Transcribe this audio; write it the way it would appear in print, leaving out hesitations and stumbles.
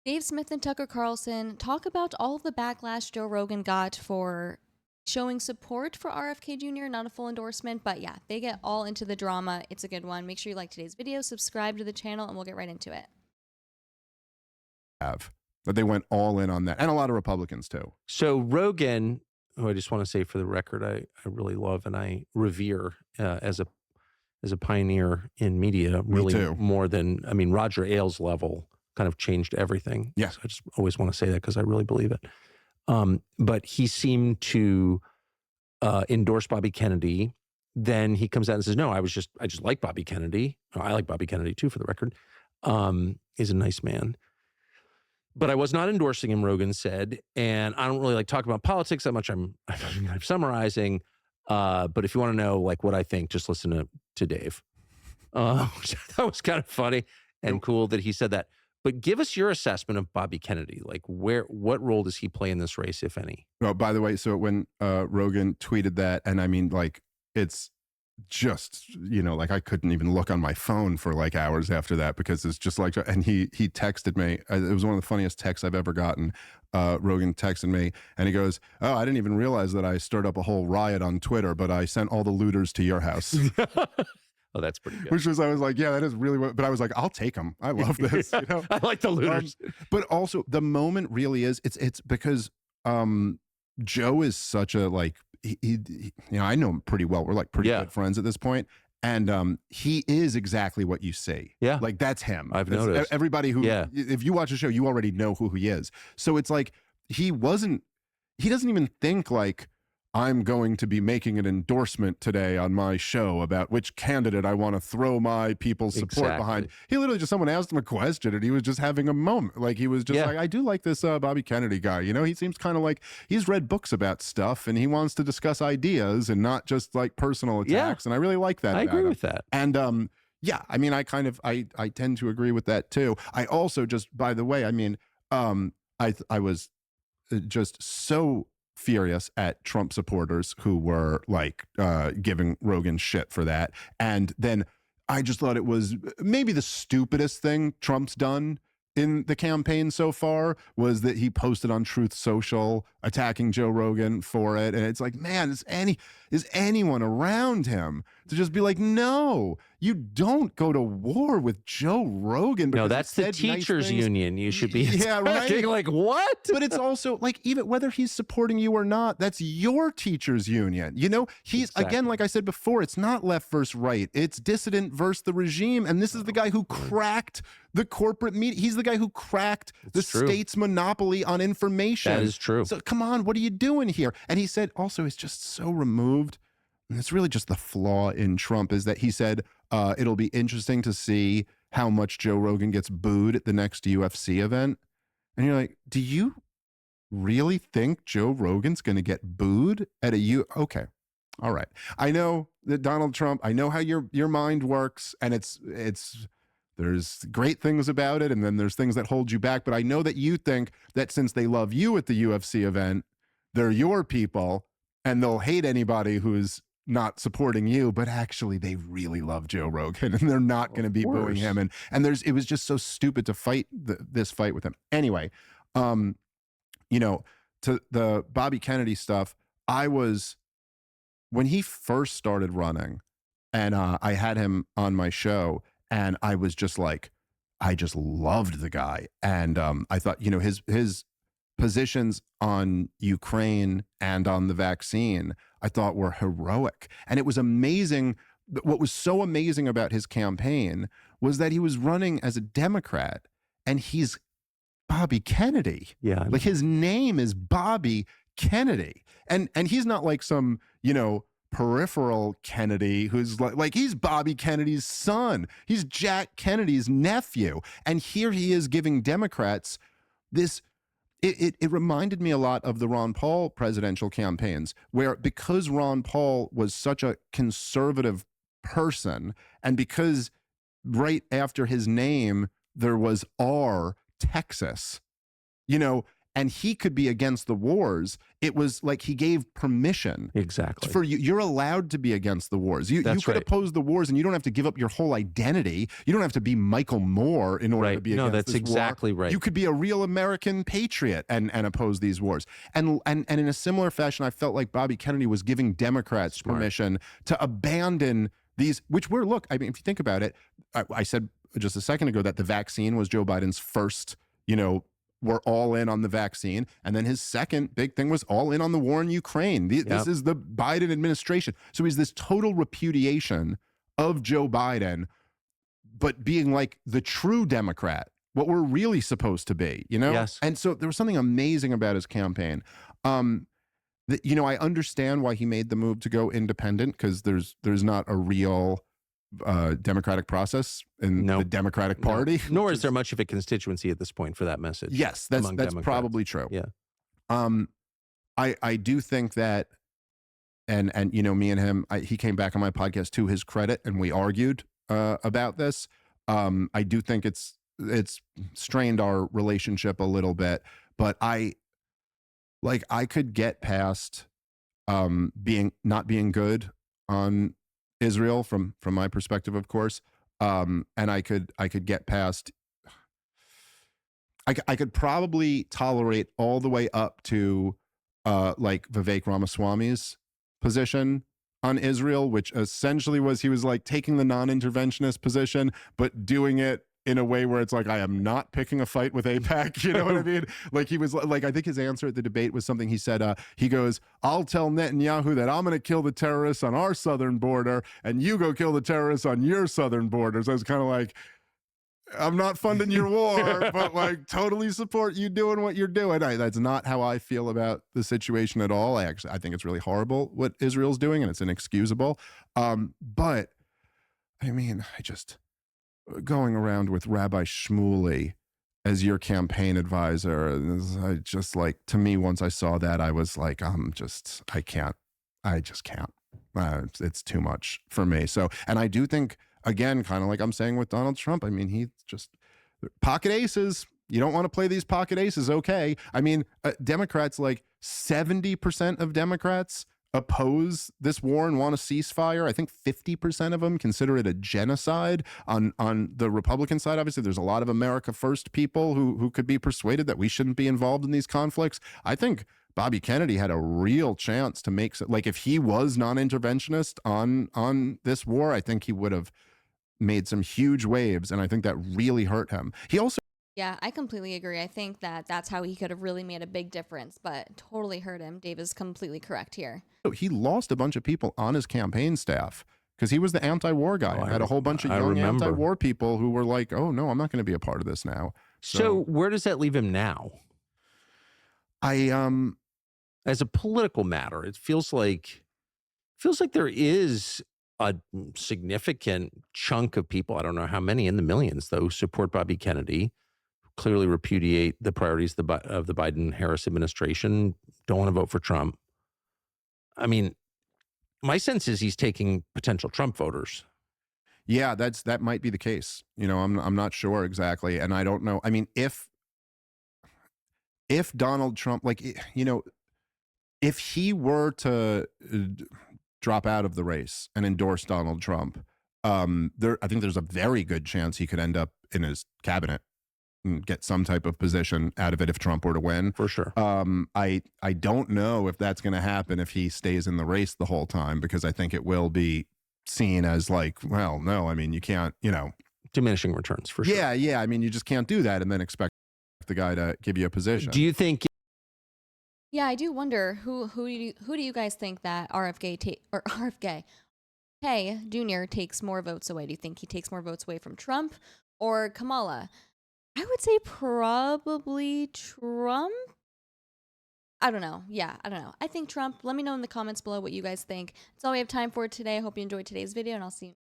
Dave Smith and Tucker Carlson talk about all of the backlash Joe Rogan got for showing support for RFK Jr., not a full endorsement, but yeah, they get all into the drama. It's a good one. Make sure you like today's video, subscribe to the channel, and we'll get right into it. But they went all in on that, and a lot of Republicans too. So Rogan, who I just want to say for the record, I really love and I revere as a pioneer in media, really more than, I mean, Roger Ailes level kind of changed everything. Yeah. So I just always want to say that because I really believe it. But he seemed to endorse Bobby Kennedy. Then he comes out and says, no, I just like Bobby Kennedy. Oh, I like Bobby Kennedy too, for the record. He's a nice man. But I was not endorsing him, Rogan said, and I don't really like talking about politics that much. I'm summarizing. But if you want to know like what I think, just listen to Dave. Which I thought was kind of funny and cool that he said that. But give us your assessment of Bobby Kennedy. Like what role does he play in this race, if any? Well, by the way, so when Rogan tweeted that, and I mean, like, it's just, you know, like I couldn't even look on my phone for like hours after that because it's just like, and he texted me. It was one of the funniest texts I've ever gotten. Rogan texted me and he goes, oh, I didn't even realize that I stirred up a whole riot on Twitter, but I sent all the looters to your house. Oh, that's pretty good. Which was, I was like, yeah, that is really what, but I was like, I'll take them. I love this. You know? I like the looters. But also the moment really is, it's because Joe is such a, like, he you know, I know him pretty well. We're like pretty good friends at this point. And he is exactly what you see. Yeah. Like that's him. I've noticed. Everybody who, if you watch the show, you already know who he is. So it's like, he doesn't even think like, I'm going to be making an endorsement today on my show about which candidate I want to throw my people's support behind. He literally just, someone asked him a question and he was just having a moment. Like he was just like, I do like this Bobby Kennedy guy. You know, he seems kind of like he's read books about stuff and he wants to discuss ideas and not just like personal attacks. And I really like that. I agree with that. And yeah, I mean, I tend to agree with that too. I also just, by the way, I mean, I was just so furious at Trump supporters who were like giving Rogan shit for that. And then I just thought it was maybe the stupidest thing Trump's done in the campaign so far was that he posted on Truth Social attacking Joe Rogan for it. And it's like, man, is anyone around him to just be like, no, you don't go to war with Joe Rogan. No, that's the teachers union. You should be right? Like, what? But it's also like, even whether he's supporting you or not, that's your teachers union. You know, he's again, like I said before, it's not left versus right. It's dissident versus the regime. And this is the guy who cracked the corporate media. He's the guy who cracked the state's monopoly on information. That is true. So come on, what are you doing here? And he said also, it's just so removed. And it's really just the flaw in Trump is that he said, it'll be interesting to see how much Joe Rogan gets booed at the next UFC event. And you're like, do you really think Joe Rogan's going to get booed at okay. All right. I know that Donald Trump, I know how your mind works, and there's great things about it, and then there's things that hold you back. But I know that you think that since they love you at the UFC event, they're your people, and they'll hate anybody who's not supporting you. But actually, they really love Joe Rogan, and they're not going to be booing him. And it was just so stupid to fight this fight with him. Anyway, you know, to the Bobby Kennedy stuff, when he first started running, and I had him on my show. And I was just like, I just loved the guy. And I thought, you know, his positions on Ukraine and on the vaccine, I thought were heroic. And it was amazing. What was so amazing about his campaign was that he was running as a Democrat and he's Bobby Kennedy. Yeah. Like his name is Bobby Kennedy. And he's not like some, you know, peripheral Kennedy who's like he's Bobby Kennedy's son. He's Jack Kennedy's nephew. And here he is giving Democrats this. It reminded me a lot of the Ron Paul presidential campaigns, where because Ron Paul was such a conservative person, and because right after his name there was R, Texas, you know, and he could be against the wars. It was like he gave permission. Exactly. For you, you're allowed to be against the wars. You could oppose the wars, and you don't have to give up your whole identity. You don't have to be Michael Moore in order to be against that's this exactly war. right. You could be a real American patriot and oppose these wars. And in a similar fashion, I felt like Bobby Kennedy was giving Democrats permission to abandon these, which were, look, I mean, if you think about it, I said just a second ago that the vaccine was Joe Biden's first, we're all in on the vaccine. And then his second big thing was all in on the war in Ukraine. This is the Biden administration. So he's this total repudiation of Joe Biden, but being like the true Democrat, what we're really supposed to be, Yes. And so there was something amazing about his campaign. I understand why he made the move to go independent, because there's not a real democratic process in the Democratic Party. Nor is there much of a constituency at this point for that message. Yes, that's probably true. Yeah. I do think that, and me and him, he came back on my podcast to his credit, and we argued about this. I do think it's strained our relationship a little bit, but I could get past not being good on Israel from my perspective, of course, and I could get past. I could probably tolerate all the way up to like Vivek Ramaswamy's position on Israel, which essentially was he was like taking the non-interventionist position, but doing it in a way where it's like, I am not picking a fight with AIPAC. You know what I mean? Like he was like, I think his answer at the debate was something he said, he goes, I'll tell Netanyahu that I'm going to kill the terrorists on our southern border and you go kill the terrorists on your southern border. So I was kind of like, I'm not funding your war, but like totally support you doing what you're doing. That's not how I feel about the situation at all. I think it's really horrible what Israel's doing, and it's inexcusable. But I mean, going around with Rabbi Shmuley as your campaign advisor, I just like, to me, once I saw that, I was like, I just can't. It's too much for me. So, and I do think, again, kind of like I'm saying with Donald Trump, I mean, he just pocket aces. You don't want to play these pocket aces. Okay. I mean, Democrats, like 70% of Democrats oppose this war and want a ceasefire. I think 50% of them consider it a genocide. On the Republican side, obviously, there's a lot of America First people who could be persuaded that we shouldn't be involved in these conflicts. I think Bobby Kennedy had a real chance to make, like, if he was non-interventionist on this war, I think he would have made some huge waves, and I think that really hurt him. He also Yeah, I completely agree. I think that's how he could have really made a big difference, but totally hurt him. Dave is completely correct here. he lost a bunch of people on his campaign staff because he was the anti-war guy. Had a whole bunch of young anti-war people who were like, oh no, I'm not going to be a part of this now. So where does that leave him now? As a political matter, it feels like there is a significant chunk of people, I don't know how many, in the millions though, support Bobby Kennedy, clearly repudiate the priorities of the Biden-Harris administration, don't want to vote for Trump. I mean, my sense is he's taking potential Trump voters. Yeah, that might be the case. I'm not sure exactly, and I don't know. I mean, if Donald Trump, like, if he were to drop out of the race and endorse Donald Trump, I think there's a very good chance he could end up in his cabinet and get some type of position out of it if Trump were to win. For sure. I don't know if that's going to happen if he stays in the race the whole time, because I think it will be seen as like, well, no, I mean, you can't, diminishing returns, for sure. Yeah. I mean, you just can't do that and then expect the guy to give you a position. Do you think? Yeah, I do wonder who do you guys think that RFK Jr. takes more votes away? Do you think he takes more votes away from Trump or Kamala? I would say probably Trump. I don't know. Yeah, I don't know. I think Trump. Let me know in the comments below what you guys think. That's all we have time for today. I hope you enjoyed today's video, and I'll see you.